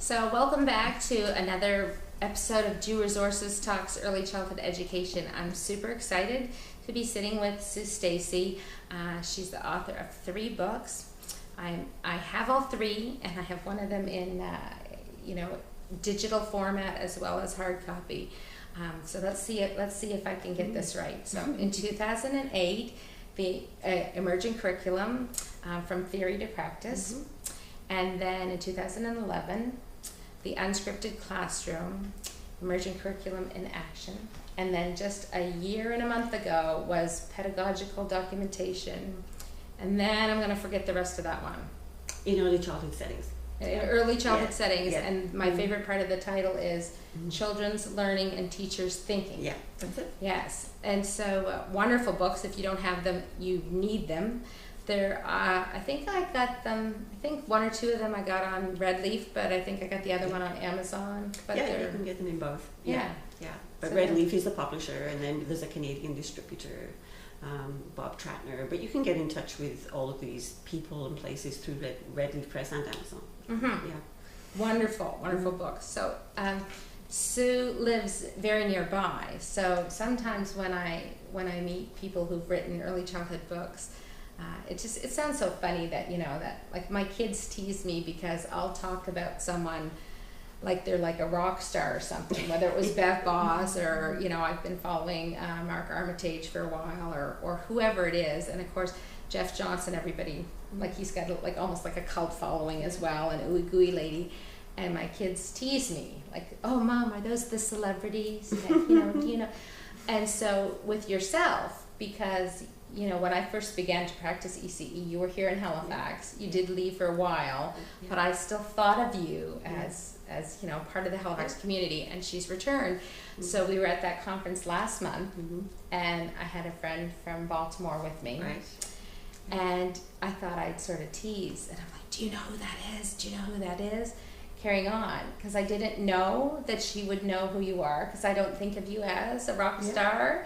So welcome back to another episode of Do Resources Talks Early Childhood Education. I'm super excited to be sitting with Stacey. She's the author of 3 books. I have all 3, and I have one of them in digital format as well as hard copy. So let's see if I can get this right. So in 2008, the emerging curriculum from theory to practice. And then in 2011, the unscripted classroom, emerging curriculum in action. And then just a year and a month ago was pedagogical documentation. And then I'm going to forget the rest of that one. In early childhood settings. Early childhood settings. And my favorite part of the title is Children's Learning and Teachers Thinking. Yeah, that's it. Yes. And so wonderful books. If you don't have them, you need them. They're, I think I got them, I think 1 or 2 of them I got on Red Leaf, but I think I got the other one on Amazon. But yeah, you can get them in both. Yeah. But so Red Leaf is the publisher, and then there's a Canadian distributor, Bob Tratner. But you can get in touch with all of these people and places through Red Leaf Press and Amazon. Yeah. Wonderful books. So Sue lives very nearby, so sometimes when I meet people who've written early childhood books, it sounds so funny that that like my kids tease me because I'll talk about someone like they're like a rock star or something, whether it was Bev Boss or I've been following Mark Armitage for a while or whoever it is, and of course Jeff Johnson, everybody like he's got like almost like a cult following as well, and Ooey Gooey Lady, and my kids tease me like, oh Mom, are those the celebrities? And, and so with yourself, because when I first began to practice ECE, you were here in Halifax. You did leave for a while, but I still thought of you as part of the Halifax community, and she's returned. So we were at that conference last month, and I had a friend from Baltimore with me. Right. And I thought I'd sort of tease, and I'm like, do you know who that is? Do you know who that is? Carrying on, because I didn't know that she would know who you are, because I don't think of you as a rock star,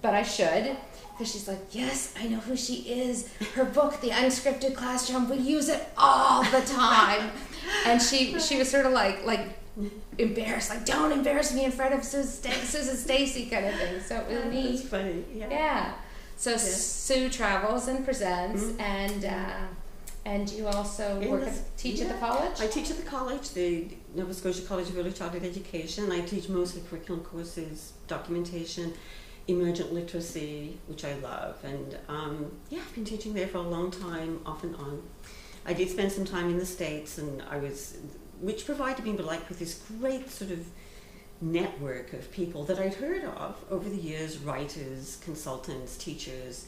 but I should. Because she's like, yes, I know who she is. Her book, The Unscripted Classroom, we use it all the time. And she was sort of like embarrassed, like, don't embarrass me in front of Susan Stacey kind of thing. So it was neat. That's funny. Yeah. So Sue travels and presents, and you also teach at the college? I teach at the college, the Nova Scotia College of Early Childhood Education. I teach mostly curriculum courses, documentation, emergent literacy, which I love, and I've been teaching there for a long time, off and on. I did spend some time in the States, and which provided me with this great sort of network of people that I'd heard of over the years, writers, consultants, teachers,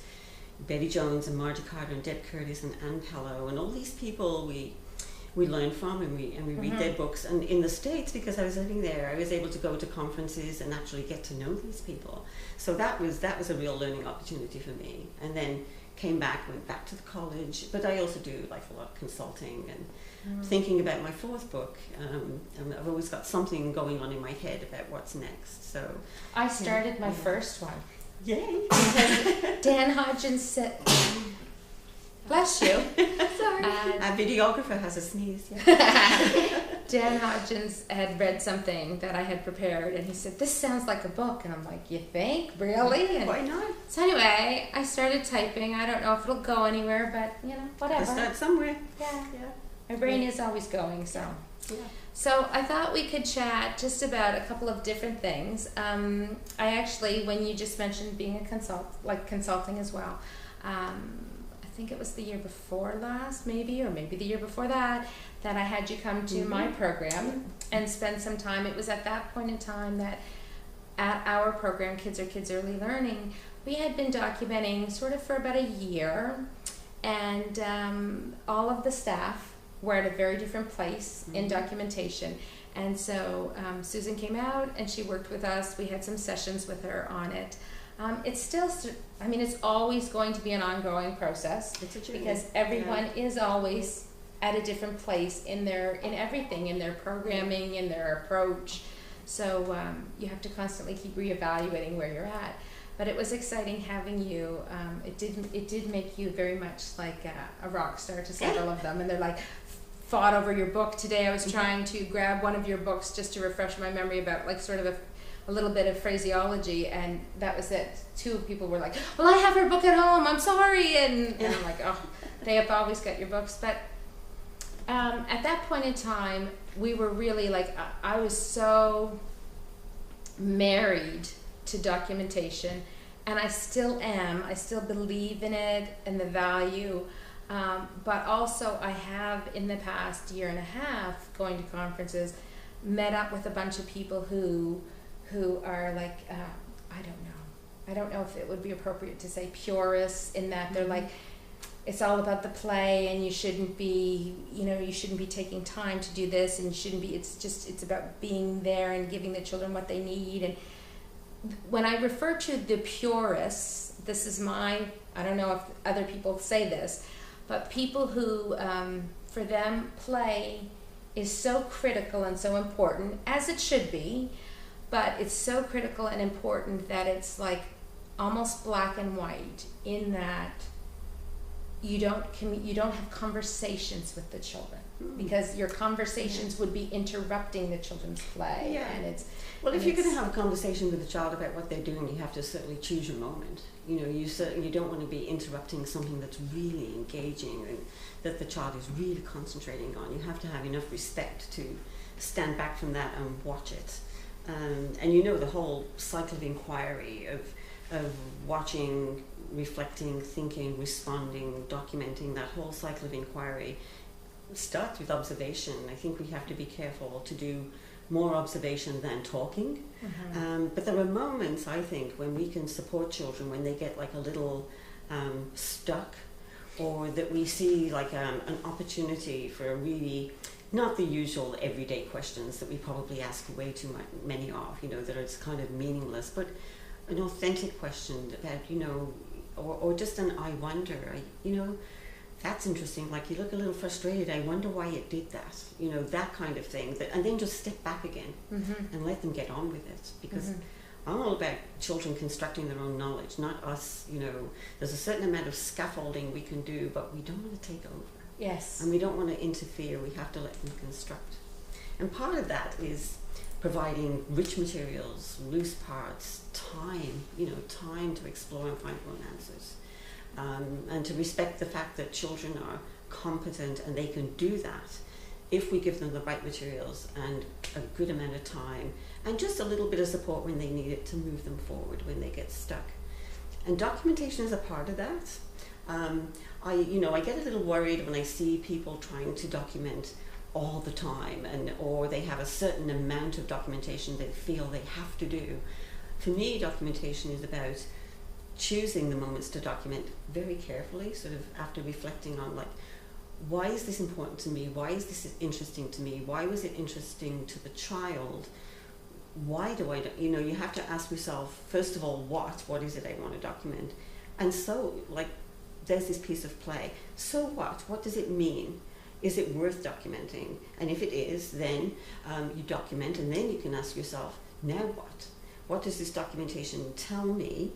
Betty Jones and Margie Carter and Deb Curtis and Ann Pello, and all these people we learn from, and we read their books. And in the States, because I was living there, I was able to go to conferences and actually get to know these people. So that was a real learning opportunity for me. And then went back to the college, but I also do like a lot of consulting and thinking about my 4th book. And I've always got something going on in my head about what's next. So I started my first one. Yay! Because Dan Hodgins said, bless you. Sorry. Our videographer has a sneeze. Yeah. Dan Hodgins had read something that I had prepared, and he said, this sounds like a book. And I'm like, you think? Really? And why not? So anyway, I started typing. I don't know if it'll go anywhere, but, whatever. Start somewhere. Yeah. My brain is always going, so. Yeah. So I thought we could chat just about a couple of different things. I actually, when you just mentioned being a consulting as well, I think it was the year before last, maybe the year before that I had you come to my program and spend some time. It was at that point in time that at our program, Kids Are Kids Early Learning, we had been documenting sort of for about a year, and all of the staff were at a very different place in documentation. And so Susan came out and she worked with us. We had some sessions with her on it. It's still, it's always going to be an ongoing process, because everyone is always at a different place in everything, in their programming, in their approach. So you have to constantly keep reevaluating where you're at. But it was exciting having you. It did make you very much like a rock star to several of them, and they're like, fought over your book today. I was trying to grab one of your books just to refresh my memory about like sort of a little bit of phraseology, and that was it. Two people were like, well, I have her book at home, I'm sorry, and I'm like, oh, they have always got your books. But at that point in time, we were really like, I was so married to documentation, and I still am. I still believe in it and the value, but also I have in the past year and a half going to conferences met up with a bunch of people who are like, I don't know if it would be appropriate to say purists, in that they're like, it's all about the play, and you shouldn't be taking time to do this, and you shouldn't be, it's about being there and giving the children what they need. And when I refer to the purists, this is I don't know if other people say this, but people who, for them, play is so critical and so important, as it should be, but it's so critical and important that it's like almost black and white, in that you don't have conversations with the children, because your conversations would be interrupting the children's play. Yeah. And if you're going to have a conversation with a child about what they're doing, you have to certainly choose your moment. You don't want to be interrupting something that's really engaging and that the child is really concentrating on. You have to have enough respect to stand back from that and watch it. And the whole cycle of inquiry of watching, reflecting, thinking, responding, documenting, that whole cycle of inquiry starts with observation. I think we have to be careful to do more observation than talking. But there are moments, I think, when we can support children when they get like a little stuck, or that we see like an opportunity for a really, not the usual everyday questions that we probably ask way too many of, that are kind of meaningless, but an authentic question about, or just an I wonder, that's interesting, like you look a little frustrated, I wonder why it did that, that kind of thing, and then just step back again and let them get on with it, because I'm all about children constructing their own knowledge, not us, there's a certain amount of scaffolding we can do, but we don't want to take over. yes, And we don't want to interfere, we have to let them construct. And part of that is providing rich materials, loose parts, time, time to explore and find their own answers. And to respect the fact that children are competent and they can do that if we give them the right materials and a good amount of time and just a little bit of support when they need it to move them forward when they get stuck. And documentation is a part of that. I get a little worried when I see people trying to document all the time, or they have a certain amount of documentation they feel they have to do. For me, documentation is about choosing the moments to document very carefully, sort of after reflecting on like, why is this important to me? Why is this interesting to me? Why was it interesting to the child? Why do I, you have to ask yourself, first of all, what is it I want to document? And so, like, there's this piece of play. So what does it mean? Is it worth documenting? And if it is, then you document, and then you can ask yourself, now what? What does this documentation tell me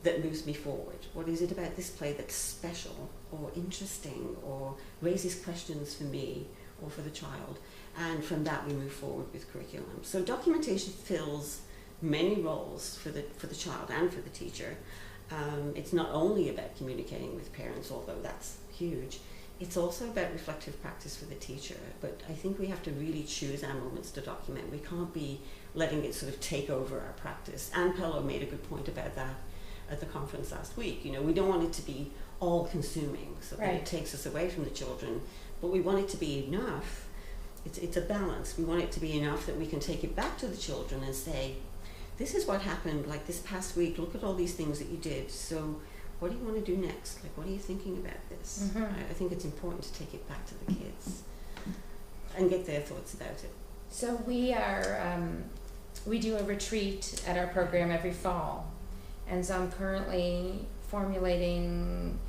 that moves me forward? What is it about this play that's special or interesting or raises questions for me or for the child? And from that we move forward with curriculum. So documentation fills many roles for the child and for the teacher. It's not only about communicating with parents, although that's huge. It's also about reflective practice for the teacher, but I think we have to really choose our moments to document. We can't be letting it sort of take over our practice. Anne Pello made a good point about that at the conference last week. We don't want it to be all-consuming, so that it takes us away from the children, but we want it to be enough. It's a balance. We want it to be enough that we can take it back to the children and say, this is what happened, like this past week, look at all these things that you did, so what do you want to do next? Like, what are you thinking about this? I think it's important to take it back to the kids and get their thoughts about it. So we do a retreat at our program every fall, and so I'm currently formulating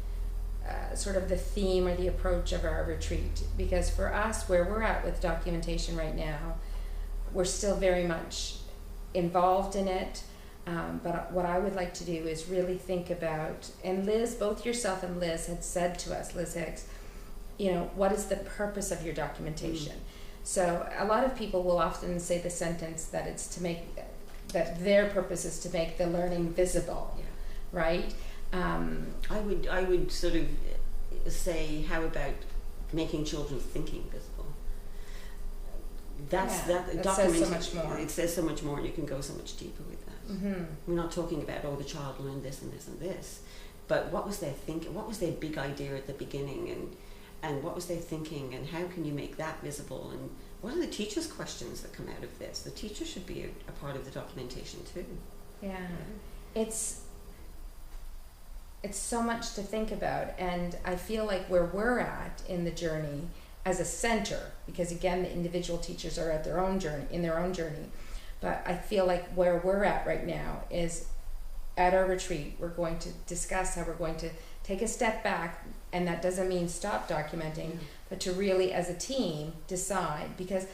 sort of the theme or the approach of our retreat, because for us, where we're at with documentation right now, we're still very much involved in it. But what I would like to do is really think about, and Liz, both yourself and Liz had said to us, Liz Hicks, what is the purpose of your documentation? So a lot of people will often say the sentence that it's to make, that their purpose is to make the learning visible, right? I would sort of say, how about making children's thinking visible? That says so much more. It says so much more, and you can go so much deeper with that. Mm-hmm. We're not talking about, the child learned this and this and this, but what was their thinking? What was their big idea at the beginning, and what was their thinking, and how can you make that visible? And what are the teachers' questions that come out of this? The teacher should be a part of the documentation too. Yeah, it's so much to think about, and I feel like where we're at in the journey as a center, because again, the individual teachers are at their own journey, but I feel like where we're at right now is at our retreat, we're going to discuss how we're going to take a step back, and that doesn't mean stop documenting, but to really, as a team, decide, because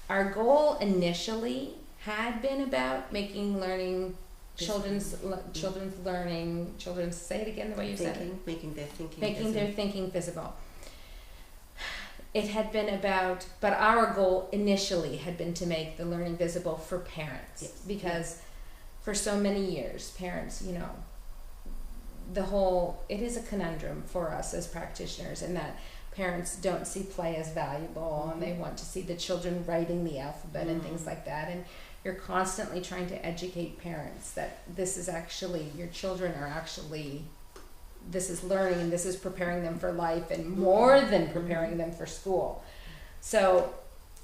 our goal initially had been about making learning, children's learning, say it again the way you said it. Making their thinking visible. It had been about, but our goal initially had been to make the learning visible for parents, because for so many years, parents, it is a conundrum for us as practitioners, in that parents don't see play as valuable, and they want to see the children writing the alphabet and things like that, and you're constantly trying to educate parents that this is actually, your children are actually, this is learning, and this is preparing them for life, and more than preparing them for school. So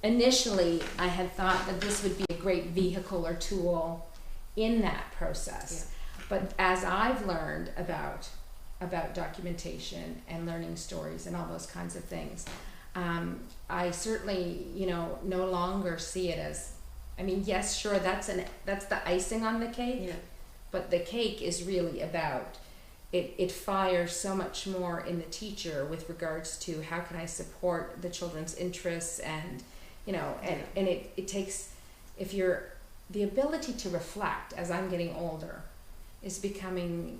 initially I had thought that this would be a great vehicle or tool in that process. But as I've learned about documentation and learning stories and all those kinds of things, I certainly, no longer see it as, yes, sure, that's the icing on the cake, but the cake is really about, it fires so much more in the teacher with regards to how can I support the children's interests, and, and it takes, the ability to reflect as I'm getting older is becoming,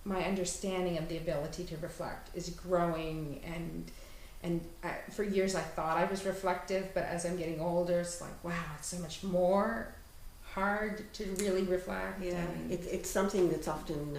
my understanding of the ability to reflect is growing, and for years I thought I was reflective, but as I'm getting older, it's like, wow, it's so much more hard to really reflect. Yeah, it's something that's often,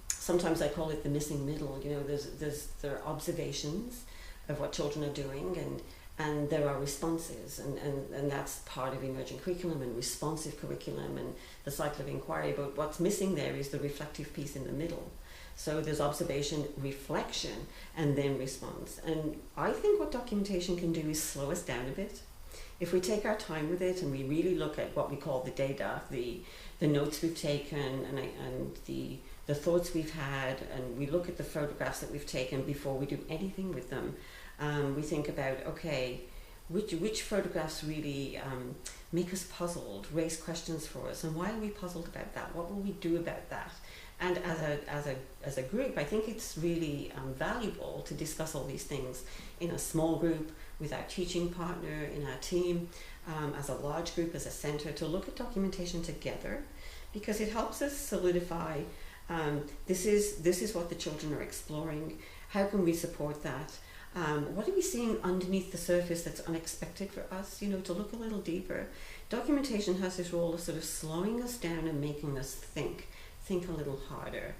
sometimes I call it the missing middle. There are observations of what children are doing, and there are responses, and that's part of emergent curriculum and responsive curriculum and the cycle of inquiry. But what's missing there is the reflective piece in the middle. So there's observation, reflection, and then response. And I think what documentation can do is slow us down a bit. If we take our time with it and we really look at what we call the data, the notes we've taken, and the thoughts we've had, and we look at the photographs that we've taken before we do anything with them, we think about, okay, which photographs really make us puzzled, raise questions for us, and why are we puzzled about that? What will we do about that? And as a group, I think it's really valuable to discuss all these things in a small group, with our teaching partner, in our team, as a large group, as a center, to look at documentation together, because it helps us solidify, this is what the children are exploring, how can we support that? What are we seeing underneath the surface that's unexpected for us? To look a little deeper. Documentation has this role of sort of slowing us down and making us think a little harder.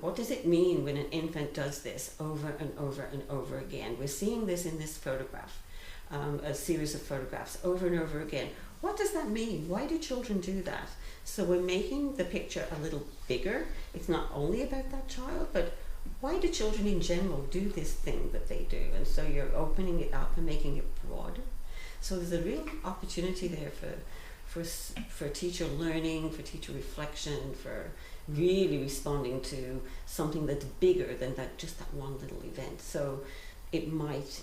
What does it mean when an infant does this over and over and over again? We're seeing this in this photograph, a series of photographs over and over again. What does that mean? Why do children do that? So we're making the picture a little bigger. It's not only about that child, but why do children in general do this thing that they do? And so you're opening it up and making it broader. So there's a real opportunity there for teacher learning, for teacher reflection, for really responding to something that's bigger than just that one little event. So it might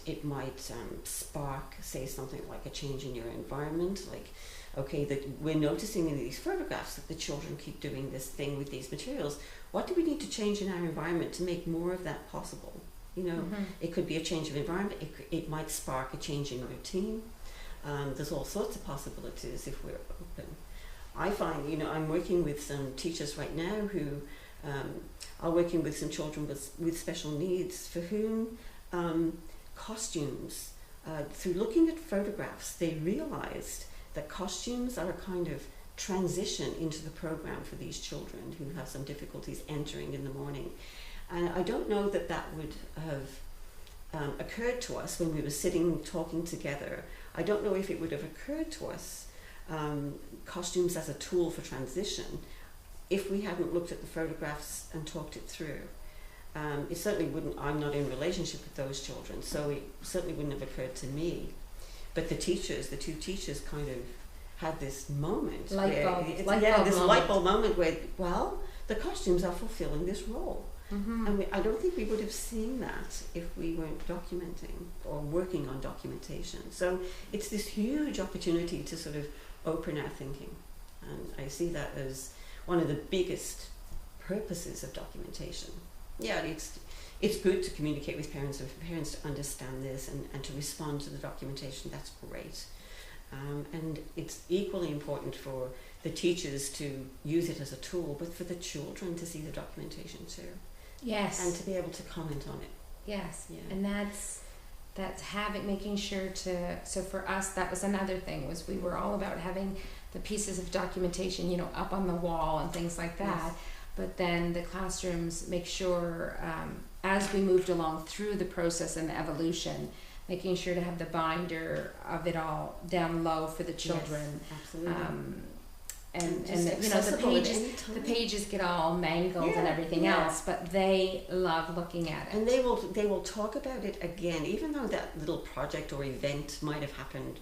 spark, say, something like a change in your environment, like, okay, that we're noticing in these photographs that the children keep doing this thing with these materials. What do we need to change in our environment to make more of that possible? It could be a change of environment. It might spark a change in routine. There's all sorts of possibilities if we're open. I find, I'm working with some teachers right now who are working with some children with special needs, for whom costumes, through looking at photographs, they realized that costumes are a kind of transition into the program for these children who have some difficulties entering in the morning. And I don't know that that would have occurred to us when we were sitting talking together. I don't know if it would have occurred to us, costumes as a tool for transition, if we hadn't looked at the photographs and talked it through. It certainly wouldn't, I'm not in relationship with those children, so it certainly wouldn't have occurred to me. But the two teachers kind of had this moment. Light bulb moment where, well, the costumes are fulfilling this role. Mm-hmm. And I don't think we would have seen that if we weren't documenting or working on documentation. So it's this huge opportunity to sort of open our thinking. And I see that as one of the biggest purposes of documentation. Yeah, it's good to communicate with parents and for parents to understand this and to respond to the documentation. That's great. And it's equally important for the teachers to use it as a tool, but for the children to see the documentation too. Yes. And to be able to comment on it. Yes. Yeah. And that's making sure to, so for us, that was another thing, was we were all about having the pieces of documentation, you know, up on the wall and things like that. Yes. But then the classrooms make sure, as we moved along through the process and the evolution, making sure to have the binder of it all down low for the children. Yes, absolutely. And you know, the pages get all mangled and everything else, but they love looking at it. And they will talk about it again, even though that little project or event might have happened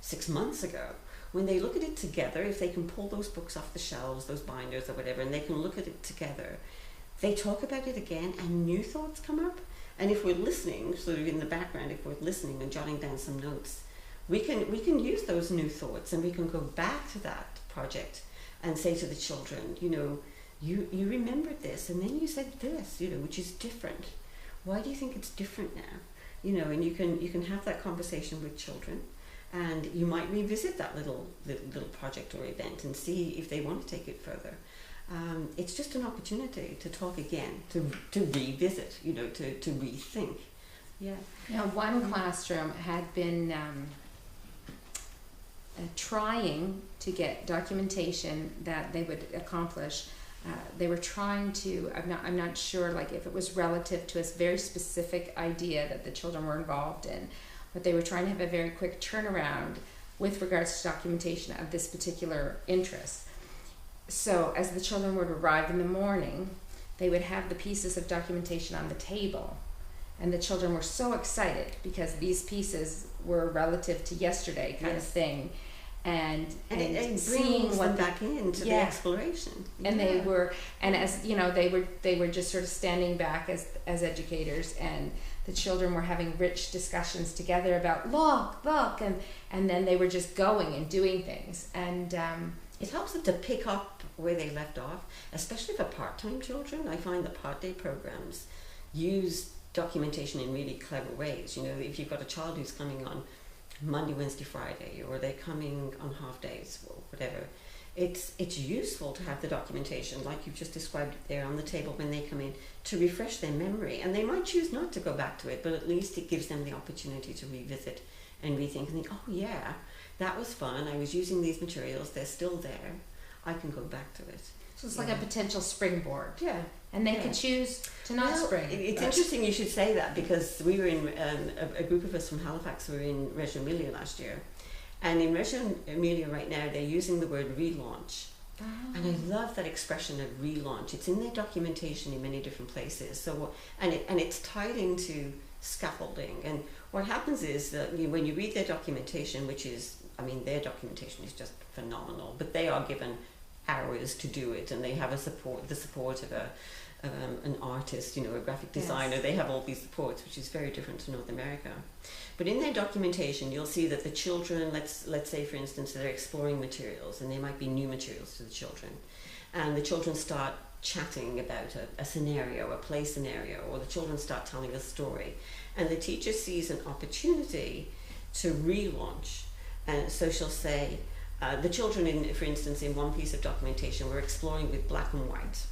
6 months ago. When they look at it together, if they can pull those books off the shelves, those binders or whatever, and they can look at it together, they talk about it again and new thoughts come up. And if we're listening, sort of in the background, if we're listening and jotting down some notes, we can use those new thoughts and we can go back to that project and say to the children, you know, you remembered this and then you said this, you know, which is different. Why do you think it's different now? You know, and you can have that conversation with children. And you might revisit that little project or event and see if they want to take it further. It's just an opportunity to talk again, to revisit, you know, to rethink. Yeah. Now, one classroom had been trying to get documentation that they would accomplish. They were trying to, I'm not sure like if it was relative to a very specific idea that the children were involved in, but they were trying to have a very quick turnaround with regards to documentation of this particular interest. So as the children would arrive in the morning, they would have the pieces of documentation on the table. And the children were so excited because these pieces were relative to yesterday kind of thing. And it seeing brings what them back into the exploration. And they were, and as you know, they were just sort of standing back as educators, and the children were having rich discussions together about look, and then they were just going and doing things. And it helps them to pick up where they left off, especially for part-time children. I find that part-day programs use documentation in really clever ways. You know, if you've got a child who's coming on Monday, Wednesday, Friday, or they're coming on half days or whatever, it's useful to have the documentation like you've just described it there on the table when they come in, to refresh their memory. And they might choose not to go back to it, but at least it gives them the opportunity to revisit and rethink and think, oh yeah, that was fun, I was using these materials, they're still there, I can go back to it. So it's like a potential springboard. Yeah. And they could choose to not spring. It's interesting you should say that, because we were in, a group of us from Halifax were in Reggio Emilia last year. And in Reggio Emilia right now, they're using the word relaunch. Oh. And I love that expression of relaunch. It's in their documentation in many different places. So, and it's tied into scaffolding. And what happens is that when you read their documentation, which is, I mean, their documentation is just phenomenal, but they are given hours to do it, and they have the support of an artist, you know, a graphic designer. Yes. They have all these supports, which is very different to North America. But in their documentation, you'll see that the children, let's say for instance, they're exploring materials, and they might be new materials to the children, and the children start chatting about a scenario, a play scenario, or the children start telling a story, and the teacher sees an opportunity to relaunch. And so she'll say, the children, for instance, in one piece of documentation, were exploring with black and white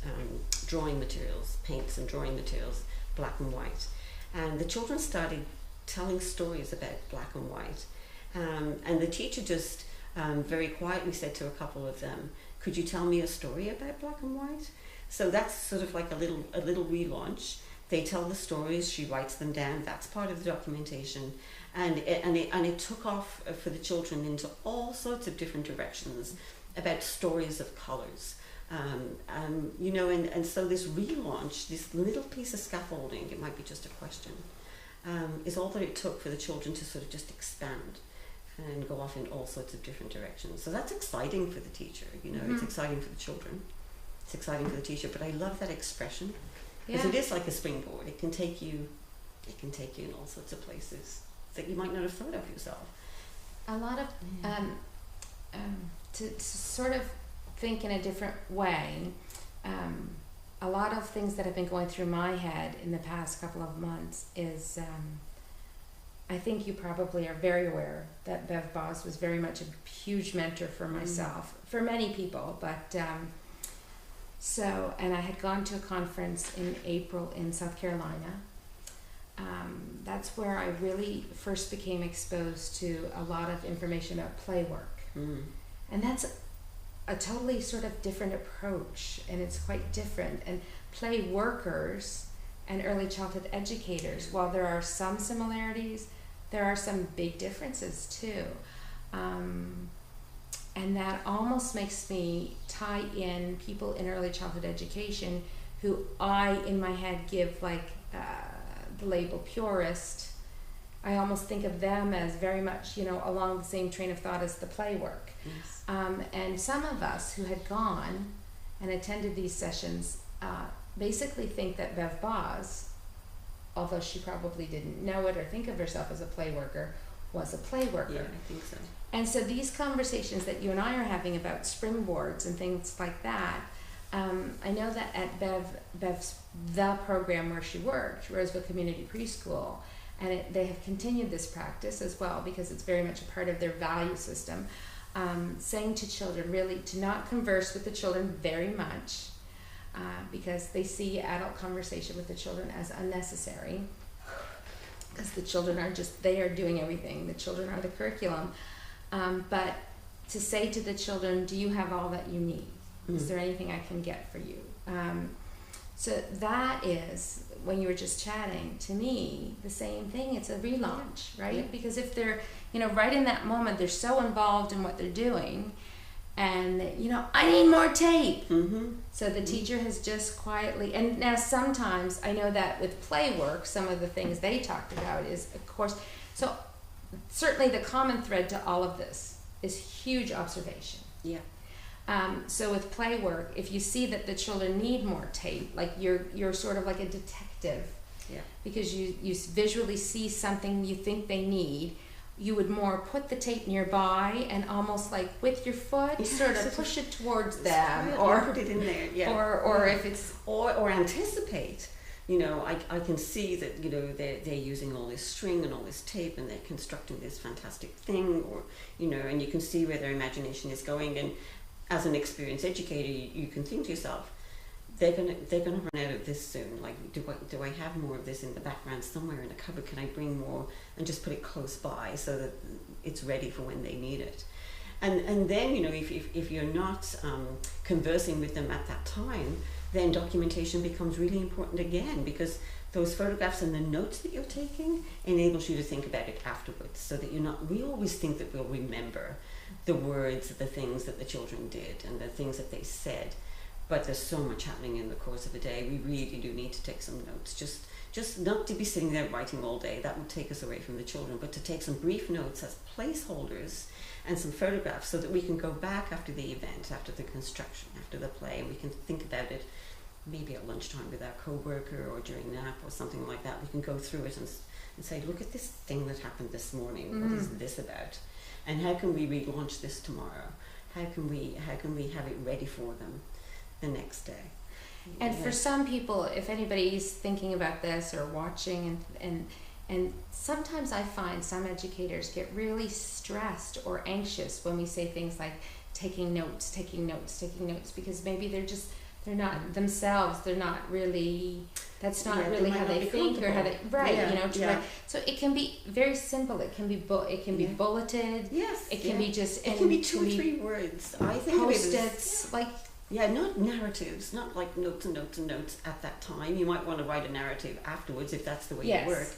drawing materials, paints and drawing materials, black and white. And the children started telling stories about black and white. And the teacher just very quietly said to a couple of them, "Could you tell me a story about black and white?" So that's sort of like a little relaunch. They tell the stories, she writes them down, that's part of the documentation. And it took off for the children into all sorts of different directions about stories of colours. You know, and so this relaunch, this little piece of scaffolding, it might be just a question, is all that it took for the children to sort of just expand and go off in all sorts of different directions. So that's exciting for the teacher, you know, it's exciting for the children, it's exciting for the teacher, but I love that expression, because it is like a springboard. It can take you in all sorts of places that you might not have thought of yourself. A lot of, to sort of think in a different way, a lot of things that have been going through my head in the past couple of months is, I think you probably are very aware that Bev Boss was very much a huge mentor for myself, for many people, but and I had gone to a conference in April in South Carolina. That's where I really first became exposed to a lot of information about play work. And that's a totally sort of different approach, and it's quite different. And play workers and early childhood educators, while there are some similarities, there are some big differences too. And that almost makes me tie in people in early childhood education who I, in my head, give like the label purist. I almost think of them as very much, you know, along the same train of thought as the play work. Yes. And some of us who had gone and attended these sessions basically think that Bev Boz, although she probably didn't know it or think of herself as a play worker, was a play worker. Yeah, I think so. And so these conversations that you and I are having about springboards and things like that, I know that at Bev's the program where she worked, Roseville Community Preschool, and they have continued this practice as well because it's very much a part of their value system, saying to children really to not converse with the children very much because they see adult conversation with the children as unnecessary, because the children are just, they are doing everything. The children are the curriculum. But to say to the children, do you have all that you need? Is there anything I can get for you? So that is, when you were just chatting, to me, the same thing. It's a relaunch, right? Yeah. Because if they're, you know, right in that moment, they're so involved in what they're doing, and, you know, I need more tape. So the teacher has just quietly, and now sometimes I know that with play work, some of the things they talked about is, of course, so certainly the common thread to all of this is huge observation. Yeah. So with play work, if you see that the children need more tape, like you're sort of like a detective, because you visually see something you think they need, you would more put the tape nearby and almost like with your foot sort of push it towards them, or put it in there, or if it's or anticipate. You know, I can see that, you know, they're using all this string and all this tape and they're constructing this fantastic thing, or, you know, and you can see where their imagination is going. And as an experienced educator, you can think to yourself, they're gonna run out of this soon. Like, do I have more of this in the background somewhere in a cupboard? Can I bring more and just put it close by so that it's ready for when they need it? And then, you know, if you're not conversing with them at that time, then documentation becomes really important again, because those photographs and the notes that you're taking enables you to think about it afterwards, so that we always think that we'll remember the words, the things that the children did and the things that they said, but there's so much happening in the course of a day. We really do need to take some notes, just not to be sitting there writing all day. That would take us away from the children, but to take some brief notes as placeholders and some photographs, so that we can go back after the event, after the construction, after the play, and we can think about it maybe at lunchtime with our co-worker or during nap or something like that. We can go through it and say, look at this thing that happened this morning. What is this about? And how can we relaunch this tomorrow? How can we have it ready for them the next day? And for some people, if anybody's thinking about this or watching, and sometimes I find some educators get really stressed or anxious when we say things like taking notes, because maybe they're not themselves. They're not really. That's not Yeah, really might how not they be think or how they right. Yeah, You know, yeah. so it can be very simple. It can be it can be Yeah. bulleted. Yes. It can be just. It can be 2 or 3 words. I think of it as, Post-its, like. yeah, not narratives, not like notes and notes and notes at that time. You might want to write a narrative afterwards if that's the way Yes. you work.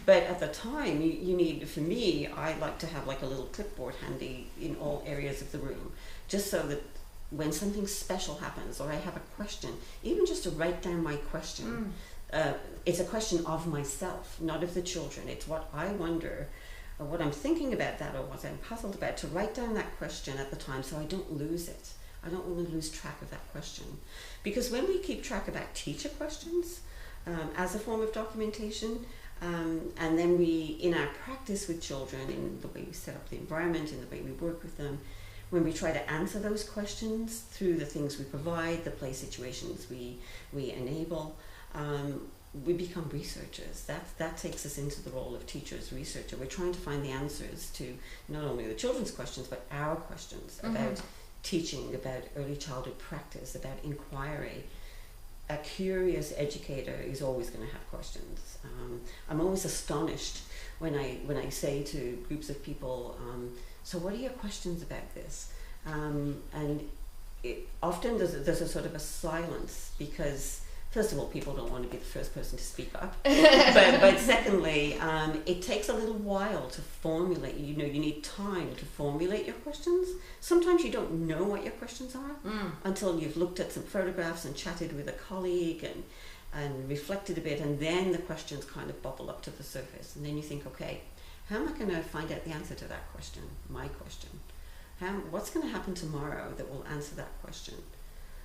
But at the time, you need, for me, I like to have like a little clipboard handy in all areas of the room, just so that when something special happens or I have a question, even just to write down my question, it's a question of myself, not of the children. It's what I wonder, or what I'm thinking about that, or what I'm puzzled about, to write down that question at the time so I don't lose it. I don't want to lose track of that question. Because when we keep track of our teacher questions as a form of documentation, and then we, in our practice with children, in the way we set up the environment, in the way we work with them, when we try to answer those questions through the things we provide, the play situations we enable, we become researchers. That takes us into the role of teachers, researcher. We're trying to find the answers to not only the children's questions, but our questions about teaching, about early childhood practice, about inquiry. A curious educator is always going to have questions. I'm always astonished when I say to groups of people, so what are your questions about this? And often there's a sort of a silence, because first of all, people don't want to be the first person to speak up. but secondly, it takes a little while to formulate. You need time to formulate your questions. Sometimes you don't know what your questions are until you've looked at some photographs and chatted with a colleague and reflected a bit, and then the questions kind of bubble up to the surface. And then you think, okay, how am I going to find out the answer to that question, my question? What's going to happen tomorrow that will answer that question?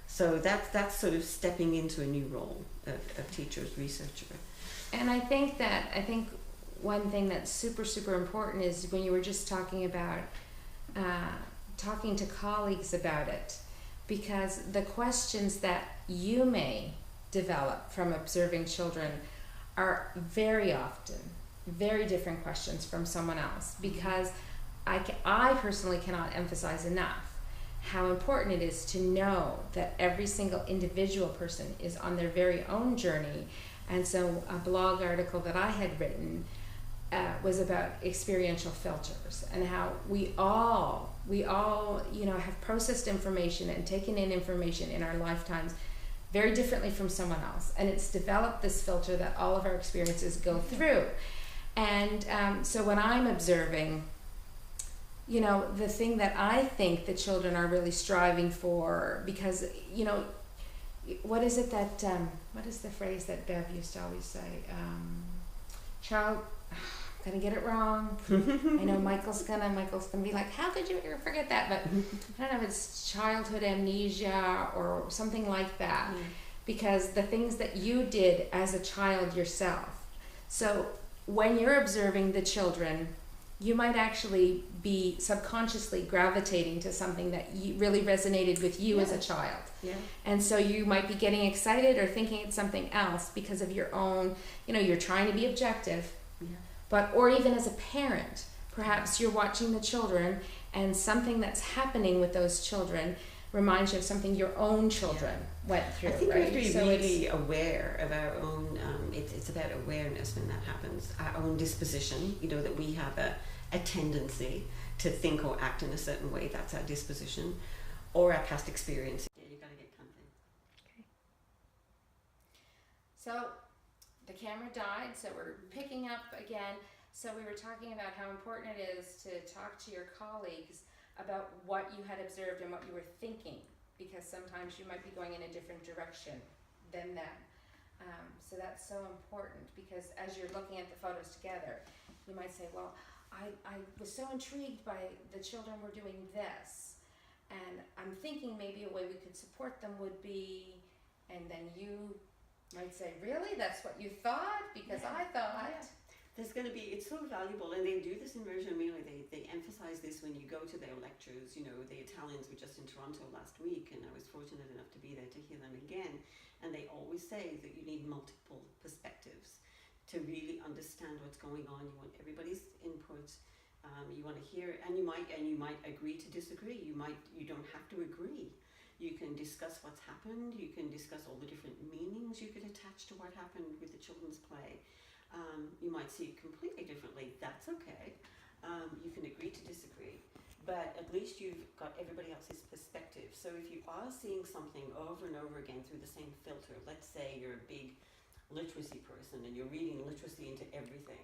So that's sort of stepping into a new role of teacher's researcher. And I think one thing that's super, super important is when you were just talking about talking to colleagues about it, because the questions that you may develop from observing children are very often very different questions from someone else, because I personally cannot emphasize enough how important it is to know that every single individual person is on their very own journey. And so a blog article that I had written was about experiential filters, and how we all have processed information and taken in information in our lifetimes very differently from someone else, and it's developed this filter that all of our experiences go through. And so when I'm observing, the thing that I think the children are really striving for, because, what is it that, what is the phrase that Bev used to always say? I'm gonna get it wrong. I know Michael's gonna be like, how could you ever forget that? But I don't know if it's childhood amnesia or something like that, because the things that you did as a child yourself. So when you're observing the children, you might actually be subconsciously gravitating to something that really resonated with you as a child. Yeah. And so you might be getting excited or thinking it's something else because of your own, you're trying to be objective. Yeah. Or even as a parent, perhaps you're watching the children and something that's happening with those children reminds you of something your own children went through. I think right? we have to be really aware of our own, it's about awareness when that happens, our own disposition, that we have a tendency to think or act in a certain way. That's our disposition, or our past experience. Yeah, you got to get comfy. Okay. So the camera died, so we're picking up again. So we were talking about how important it is to talk to your colleagues about what you had observed and what you were thinking, because sometimes you might be going in a different direction than them. So that's so important, because as you're looking at the photos together, you might say, well, I was so intrigued by the children were doing this, and I'm thinking maybe a way we could support them would be, and then you might say, really? That's what you thought? Because I thought... Yeah. There's going to be, it's so valuable, and they do this in Reggio Emilia. They emphasize this when you go to their lectures. The Italians were just in Toronto last week, and I was fortunate enough to be there to hear them again. And they always say that you need multiple perspectives to really understand what's going on. You want everybody's input. You want to hear, and you might agree to disagree. You don't have to agree. You can discuss what's happened. You can discuss all the different meanings you could attach to what happened with the children's play. You might see it completely differently. That's okay. You can agree to disagree, but at least you've got everybody else's perspective. So if you are seeing something over and over again through the same filter, let's say you're a big literacy person and you're reading literacy into everything,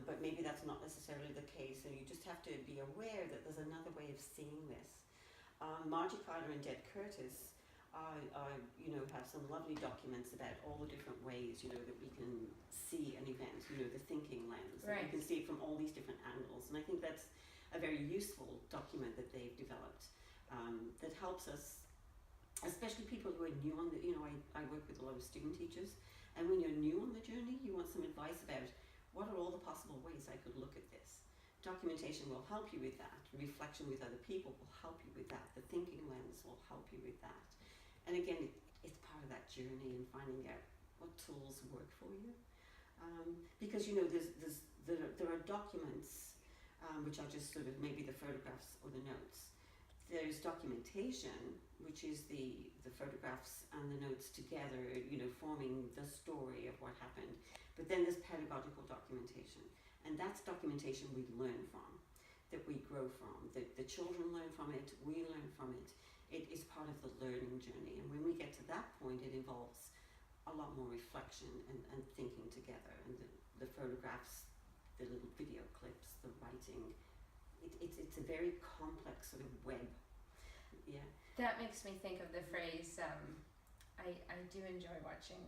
but maybe that's not necessarily the case, and you just have to be aware that there's another way of seeing this. Margie Carter and Deb Curtis have some lovely documents about all the different ways, that we can see an event, the thinking lens. Right. You can see it from all these different angles. And I think that's a very useful document that they've developed that helps us, especially people who are new on the, I work with a lot of student teachers, and when you're new on the journey, you want some advice about what are all the possible ways I could look at this. Documentation will help you with that. Reflection with other people will help you with that. The thinking lens will help you with that. And again, it's part of that journey and finding out what tools work for you. Because there are documents, which are just sort of maybe the photographs or the notes. There's documentation, which is the photographs and the notes together, forming the story of what happened. But then there's pedagogical documentation. And that's documentation we learn from, that we grow from, that the children learn from it, we learn from it. It is part of the learning journey. And when we get to that point, it involves a lot more reflection and thinking together. And the photographs, the little video clips, the writing, it's a very complex sort of web. Yeah. That makes me think of the phrase, I do enjoy watching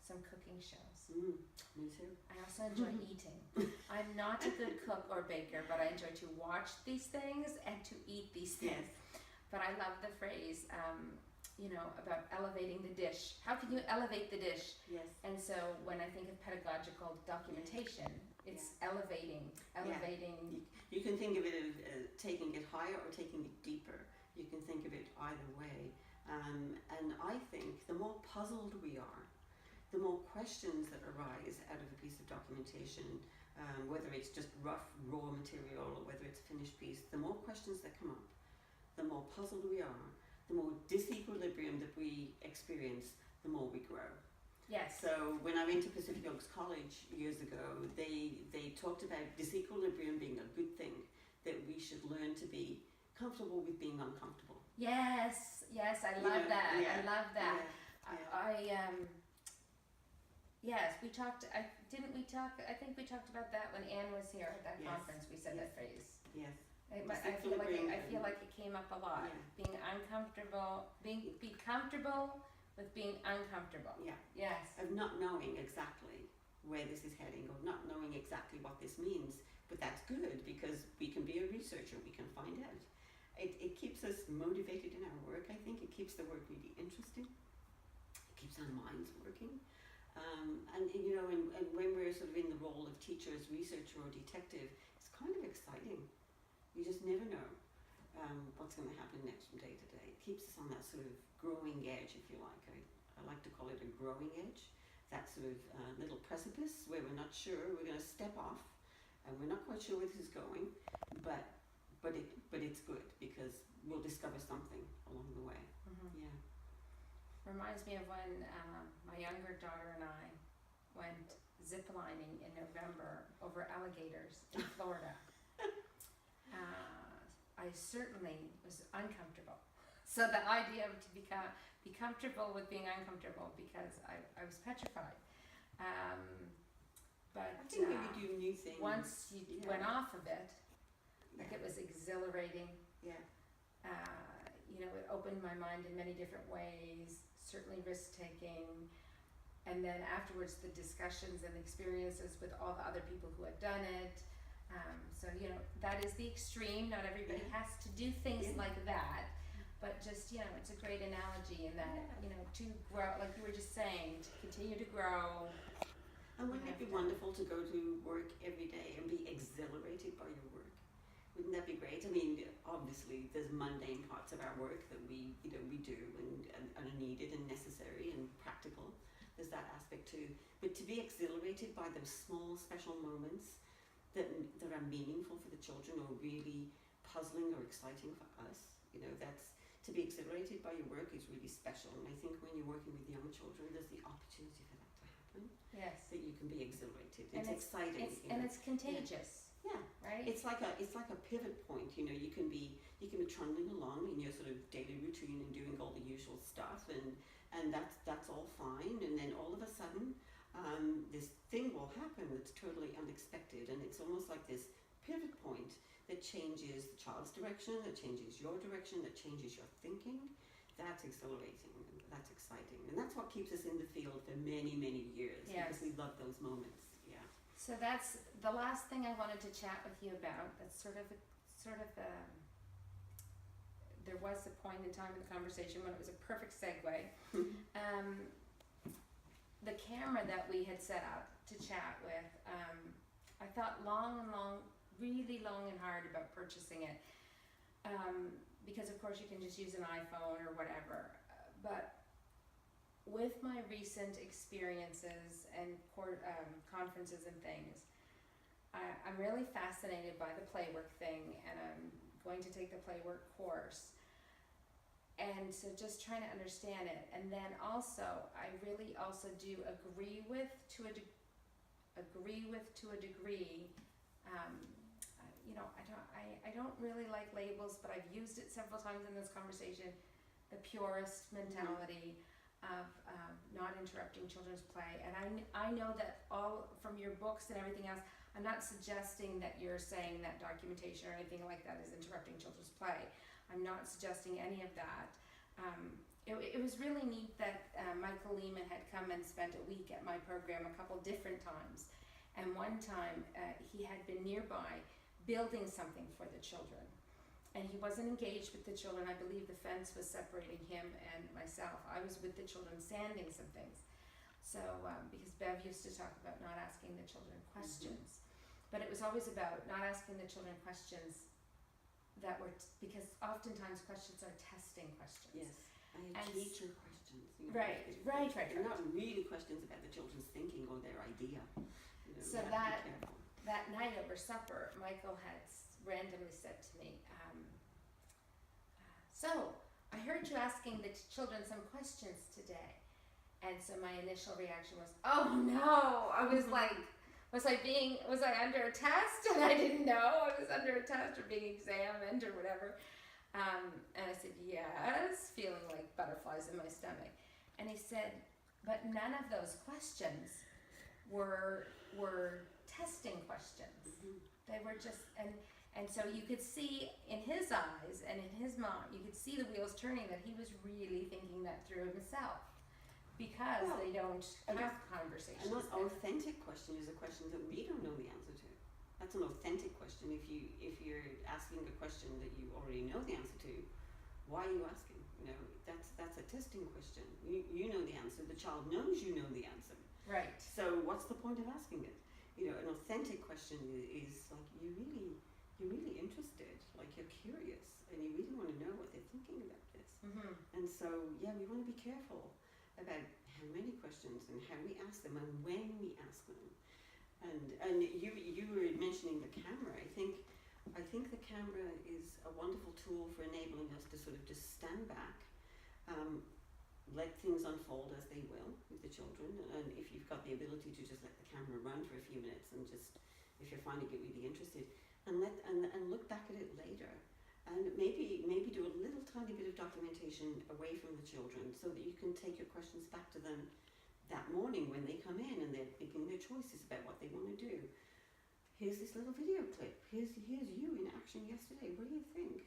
some cooking shows. Me too. I also enjoy eating. I'm not a good cook or baker, but I enjoy to watch these things and to eat these things. Yes. But I love the phrase, about elevating the dish. How can you elevate the dish? Yes. And so when I think of pedagogical documentation, it's elevating. Yeah. You can think of it as taking it higher or taking it deeper. You can think of it either way. And I think the more puzzled we are, the more questions that arise out of a piece of documentation, whether it's just rough, raw material or whether it's a finished piece, the more questions that come up, the more puzzled we are, the more disequilibrium that we experience, the more we grow. Yes. So when I went to Pacific Oaks College years ago, they talked about disequilibrium being a good thing, that we should learn to be comfortable with being uncomfortable. Yes, I love that. Yeah. I love that. Yeah. Yes, we talked. I think we talked about that when Anne was here at that conference. We said that phrase. Yes. I feel like it came up a lot. Yeah. Being uncomfortable, be comfortable with being uncomfortable. Yeah. Yes. Of not knowing exactly where this is heading, or not knowing exactly what this means. But that's good, because we can be a researcher. We can find out. It keeps us motivated in our work. I think it keeps the work really interesting. It keeps our minds working. And when we're sort of in the role of teachers, researcher, or detective, it's kind of exciting. You just never know what's going to happen next from day to day. It keeps us on that sort of growing edge, if you like. I like to call it a growing edge. That sort of little precipice where we're not sure, we're going to step off, and we're not quite sure where this is going, but it's good, because we'll discover something along the way. Mm-hmm. Yeah. Reminds me of when my younger daughter and I went ziplining in November over alligators in Florida. I certainly was uncomfortable. So the idea of be comfortable with being uncomfortable, because I was petrified. But I think maybe do new things. Once you went off of it, like it was exhilarating. Yeah. It opened my mind in many different ways, certainly risk-taking. And then afterwards, the discussions and the experiences with all the other people who had done it. That is the extreme. Not everybody has to do things like that. But just, it's a great analogy in that, to grow, like you were just saying, to continue to grow. And wouldn't it be wonderful to go to work every day and be exhilarated by your work? Wouldn't that be great? I mean, obviously, there's mundane parts of our work that we do and are needed and necessary and practical. There's that aspect too. But to be exhilarated by those small, special moments that are meaningful for the children, or really puzzling or exciting for us, that's to be exhilarated by your work is really special. And I think when you're working with young children, there's the opportunity for that to happen. Yes. That you can be exhilarated. And it's exciting. And it's contagious. Yeah. Right? It's like a pivot point. You know, you can be trundling along in your sort of daily routine and doing all the usual stuff, and that's all fine. And then all of a sudden, this thing will happen that's totally unexpected, and it's almost like this pivot point that changes the child's direction, that changes your direction, that changes your thinking. That's exhilarating, and that's exciting, and that's what keeps us in the field for many, many years. Yes. Because we love those moments. Yeah. So that's the last thing I wanted to chat with you about. That's there was a point in time in the conversation when it was a perfect segue. The camera that we had set up to chat with, I thought really long and hard about purchasing it. Because of course you can just use an iPhone or whatever. But with my recent experiences and conferences and things, I'm really fascinated by the playwork thing, and I'm going to take the playwork course. And so just trying to understand it. And then also, I really also do agree with to a degree. You know, I don't really like labels, but I've used it several times in this conversation. The purist mentality of not interrupting children's play, and I know that all from your books and everything else, I'm not suggesting that you're saying that documentation or anything like that is interrupting children's play. I'm not suggesting any of that. It was really neat that Michael Lehman had come and spent a week at my program a couple different times, and one time he had been nearby building something for the children. And he wasn't engaged with the children. I believe the fence was separating him and myself. I was with the children sanding some things. So, because Bev used to talk about not asking the children questions. But it was always about not asking the children questions that were, because oftentimes questions are testing questions. Yes. And teacher questions. You know, right. They're not really questions about the children's thinking or their idea. You know, so that night over supper, Michael had randomly said to me, so I heard you asking the children some questions today. And so my initial reaction was, oh no. I was like, was I under a test? And I didn't know I was under a test or being examined or whatever. And I said, yes, feeling like butterflies in my stomach. And he said, but none of those questions were testing questions. Mm-hmm. They were just, and so you could see in his eyes and in his mind, you could see the wheels turning that he was really thinking that through himself, because they don't have conversations. An authentic question is a question that we don't know the answer to. That's an authentic question. If you're asking a question that you already know the answer to, why are you asking? You know, that's a testing question. You know the answer. The child knows you know the answer. Right. So what's the point of asking it? You know, an authentic question is like you're really interested, like you're curious, and you really want to know what they're thinking about this. Mm-hmm. And so, yeah, we want to be careful about how many questions and how we ask them and when we ask them. And you were mentioning the camera. I think the camera is a wonderful tool for enabling us to sort of just stand back, let things unfold as they will with the children. And if you've got the ability to just let the camera run for a few minutes and just, if you're finding it really interested, and look back at it later. And maybe do a little tiny bit of documentation away from the children so that you can take your questions back to them that morning when they come in and they're making their choices about what they want to do. Here's this little video clip. Here's you in action yesterday. What do you think?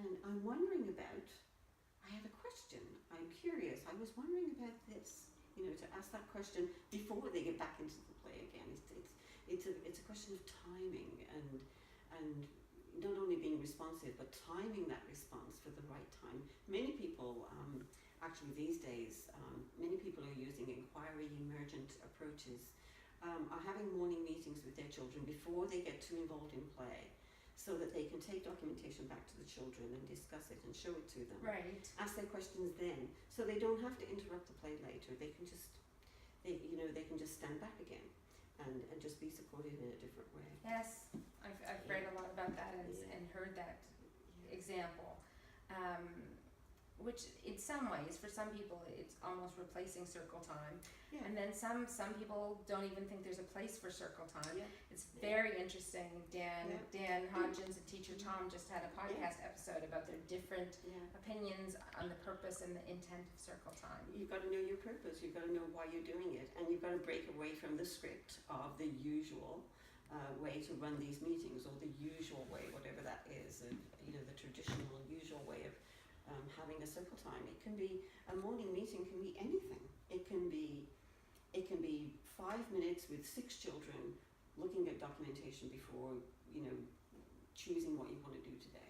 And I'm wondering about, I have a question. I'm curious. I was wondering about this. You know, to ask that question before they get back into the play again. It's a question of timing and not only being responsive, but timing that response for the right time. Many people, actually these days, many people are using inquiry emergent approaches, are having morning meetings with their children before they get too involved in play, so that they can take documentation back to the children and discuss it and show it to them. Right. Ask their questions then, so they don't have to interrupt the play later. They can just, they can just stand back again. And just be supported in a different way. Yes, I've read a lot about that and heard that example. which in some ways, for some people, it's almost replacing circle time. Yeah. And then some people don't even think there's a place for circle time. Yeah. It's very interesting. Dan Hodgins and Teacher Tom just had a podcast Yeah. episode about their different Yeah. opinions on the purpose and the intent of circle time. You've got to know your purpose. You've got to know why you're doing it, and you've got to break away from the script of the usual way to run these meetings, or the usual way, whatever that is, of, the traditional usual way of having a circle time. It can be a morning meeting. Can be anything. It can be 5 minutes with 6 children looking at documentation before choosing what you want to do today.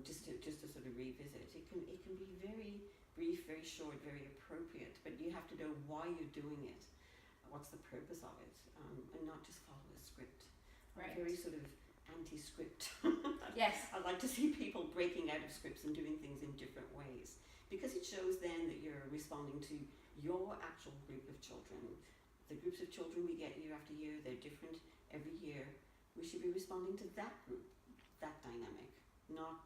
Just to sort of revisit. It can be very brief, very short, very appropriate, but you have to know why you're doing it, what's the purpose of it, and not just follow a script. Right. I'm very sort of anti-script. Yes. I like to see people breaking out of scripts and doing things in different ways, because it shows then that you're responding to your actual group of children. The groups of children we get year after year, they're different every year. We should be responding to that group, that dynamic, not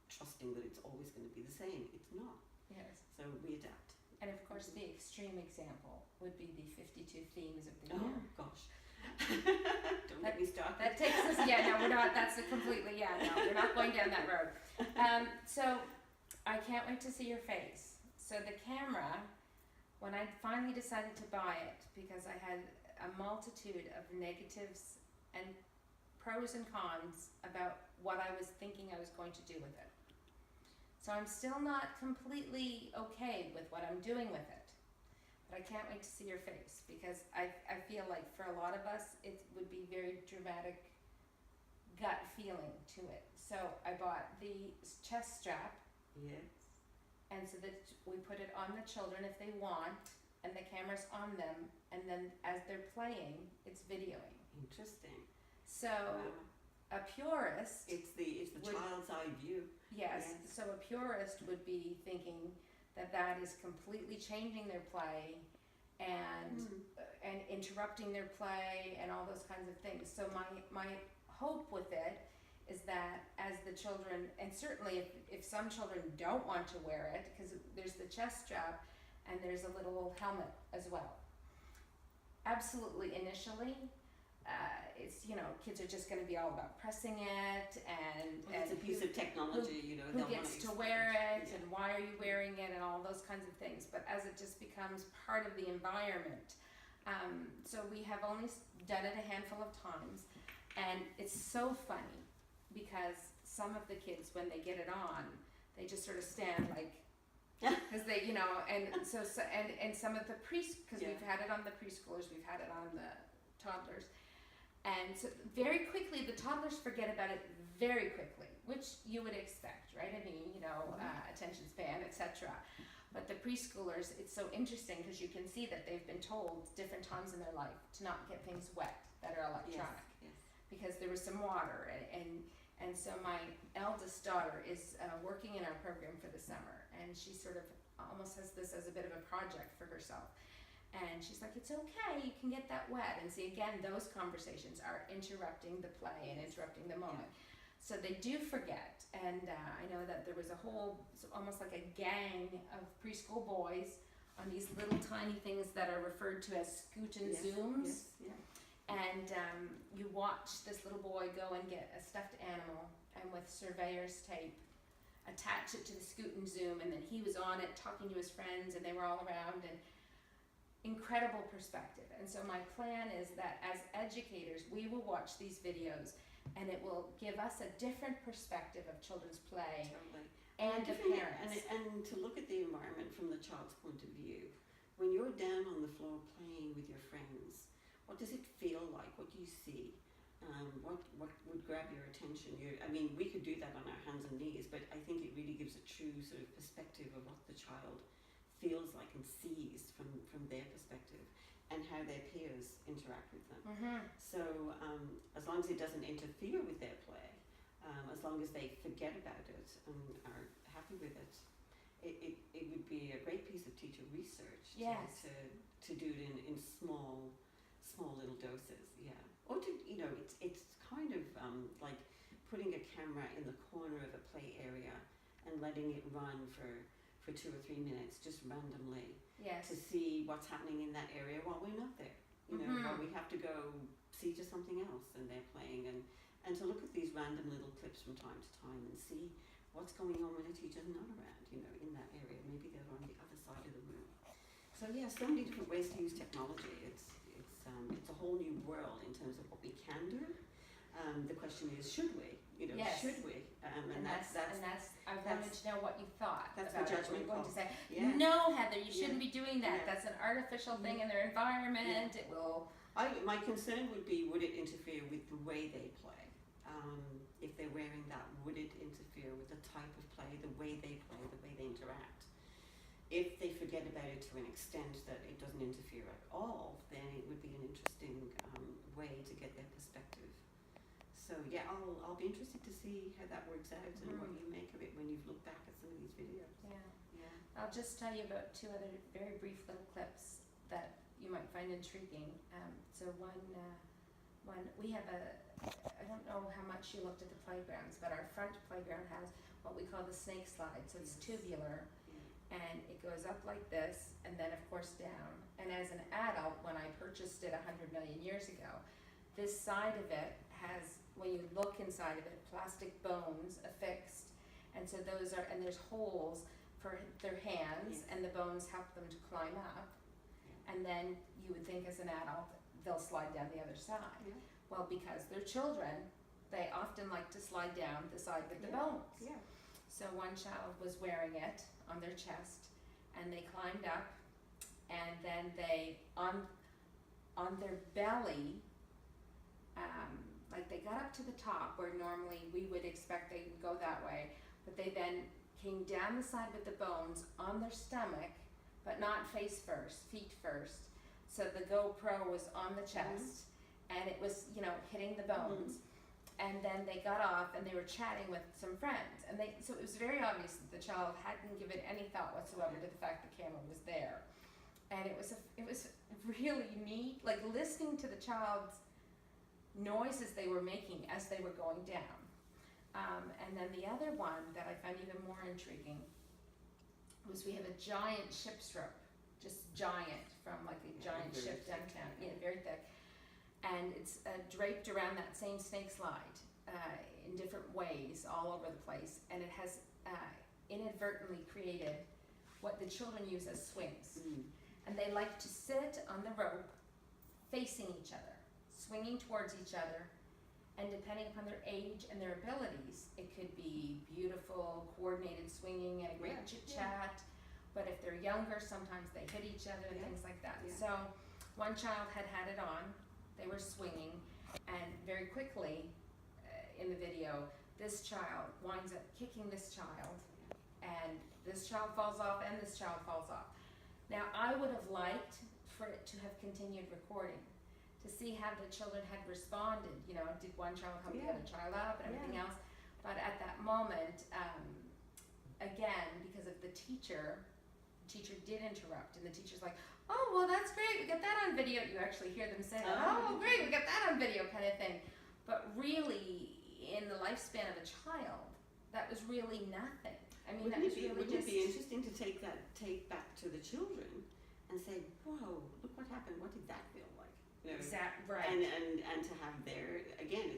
trusting that it's always going to be the same. It's not. Yes. So we adapt. And of course, the extreme example would be the 52 themes of the year. Oh gosh. Don't get me started. That takes us, no, we're not, that's a completely, no, we're not going down that road. So I can't wait to see your face. So the camera, when I finally decided to buy it, because I had a multitude of negatives and pros and cons about what I was thinking I was going to do with it. So I'm still not completely okay with what I'm doing with it. But I can't wait to see your face, because I feel like for a lot of us, it would be very dramatic gut feeling to it. So I bought the chest strap. Yes. And so that we put it on the children if they want, and the camera's on them, and then as they're playing, it's videoing. Interesting. So a purist... It's the child's eye view. Yes, so a purist would be thinking that is completely changing their play and interrupting their play and all those kinds of things. So my hope with it is that as the children, and certainly if some children don't want to wear it, because there's the chest strap and there's a little helmet as well. Absolutely, initially, it's, kids are just going to be all about pressing it and it's a piece of technology, who gets to wear it and why are you wearing it and all those kinds of things. But as it just becomes part of the environment, so we have only done it a handful of times, and it's so funny because some of the kids, when they get it on, they just sort of stand like, because they, and so and some of the because we've had it on the preschoolers, we've had it on the toddlers. And so very quickly, the toddlers forget about it very quickly, which you would expect, right? I mean, attention span, etc. But the preschoolers, it's so interesting because you can see that they've been told different times in their life to not get things wet that are electronic. Yes. Because there was some water. And so my eldest daughter is working in our program for the summer, and she sort of almost has this as a bit of a project for herself. And she's like, it's okay, you can get that wet. And see, again, those conversations are interrupting the play and interrupting the moment. So they do forget. And I know that there was almost like a gang of preschool boys on these little tiny things that are referred to as scoot and zooms. Yes. And you watch this little boy go and get a stuffed animal and with surveyor's tape attach it to the scoot and zoom, and then he was on it talking to his friends and they were all around, and incredible perspective. And so my plan is that as educators, we will watch these videos and it will give us a different perspective of children's play. Totally. And the parents. And to look at the environment from the child's point of view. When you're down on the floor playing with your friends, what does it feel like? What do you see? What would grab your attention? We could do that on our hands and knees, but I think it really gives a true sort of perspective of what the child feels like and sees from their perspective, and how their peers interact with them. Mm-hmm. So as long as it doesn't interfere with their play, as long as they forget about it and are happy with it, it would be a great piece of teacher research to do it in small little doses, or to it's kind of like putting a camera in the corner of a play area and letting it run for 2 or 3 minutes just randomly Yes. to see what's happening in that area while we're not there. You know, while we have to go see to something else and they're playing, and to look at these random little clips from time to time and see what's going on when a teacher's not around, you know, in that area. Maybe they're on the other side of the room. So yeah, so many different ways to use technology. It's a whole new world in terms of what we can do. The question is, should we? You know, Yes. should we? And that's I wanted to know what you thought that's about the it. judgment We're going call. to say, Yeah. no, Heather, you shouldn't Yeah. be doing that. Yeah. That's an artificial thing in their environment. It will. My concern would be, would it interfere with the way they play? If they're wearing that, would it interfere with the type of play, the way they play, the way they interact? If they forget about it to an extent that it doesn't interfere at all, then it would be an interesting way to get their perspective. So yeah, I'll be interested to see how that works out and what you make of it when you've looked back at some of these videos. Yeah. I'll just tell you about 2 other very brief little clips that you might find intriguing. So one we have I don't know how much you looked at the playgrounds, but our front playground has what we call the snake slide. So it's tubular, and it goes up like this, and then of course down. And as an adult, when I purchased it 100 million years ago, this side of it has, when you look inside of it, plastic bones affixed, and so those are, and there's holes for their hands, and the bones help them to climb up. And then you would think as an adult, they'll slide down the other side. Yeah. Well, because they're children, they often like to slide down the side with the bones. Yeah. So one child was wearing it on their chest, and they climbed up, and then they, on their belly, like they got up to the top where normally we would expect they would go that way, but they then came down the side with the bones on their stomach, but not face first, feet first. So the GoPro was on the chest, and it was, you know, hitting the bones. And then they got off and they were chatting with some friends, and so it was very obvious that the child hadn't given any thought whatsoever to the fact the camera was there. And it was really neat, like listening to the child's noises they were making as they were going down. And then the other one that I found even more intriguing was we have a giant ship's rope, just giant, from like a giant ship downtown, very thick. And it's draped around that same snake slide in different ways all over the place. And it has inadvertently created what the children use as swings. And they like to sit on the rope facing each other, swinging towards each other. And depending upon their age and their abilities, it could be beautiful, coordinated swinging and a great chit-chat. But if they're younger, sometimes they hit each other and things like that. So one child had it on. They were swinging, and very quickly in the video, this child winds up kicking this child, and this child falls off, and this child falls off. Now, I would have liked for it to have continued recording, to see how the children had responded. You know, did one child help the other child up and everything else? But at that moment, again, because of the teacher did interrupt, and the teacher's like, oh, well, that's great, we got that on video. You actually hear them say, oh, great, we got that on video, kind of thing. But really, in the lifespan of a child, that was really nothing. I mean, wouldn't it be interesting to take that tape back to the children and say, whoa, look what happened, what did that feel like? You know, right. And to have their, again, it's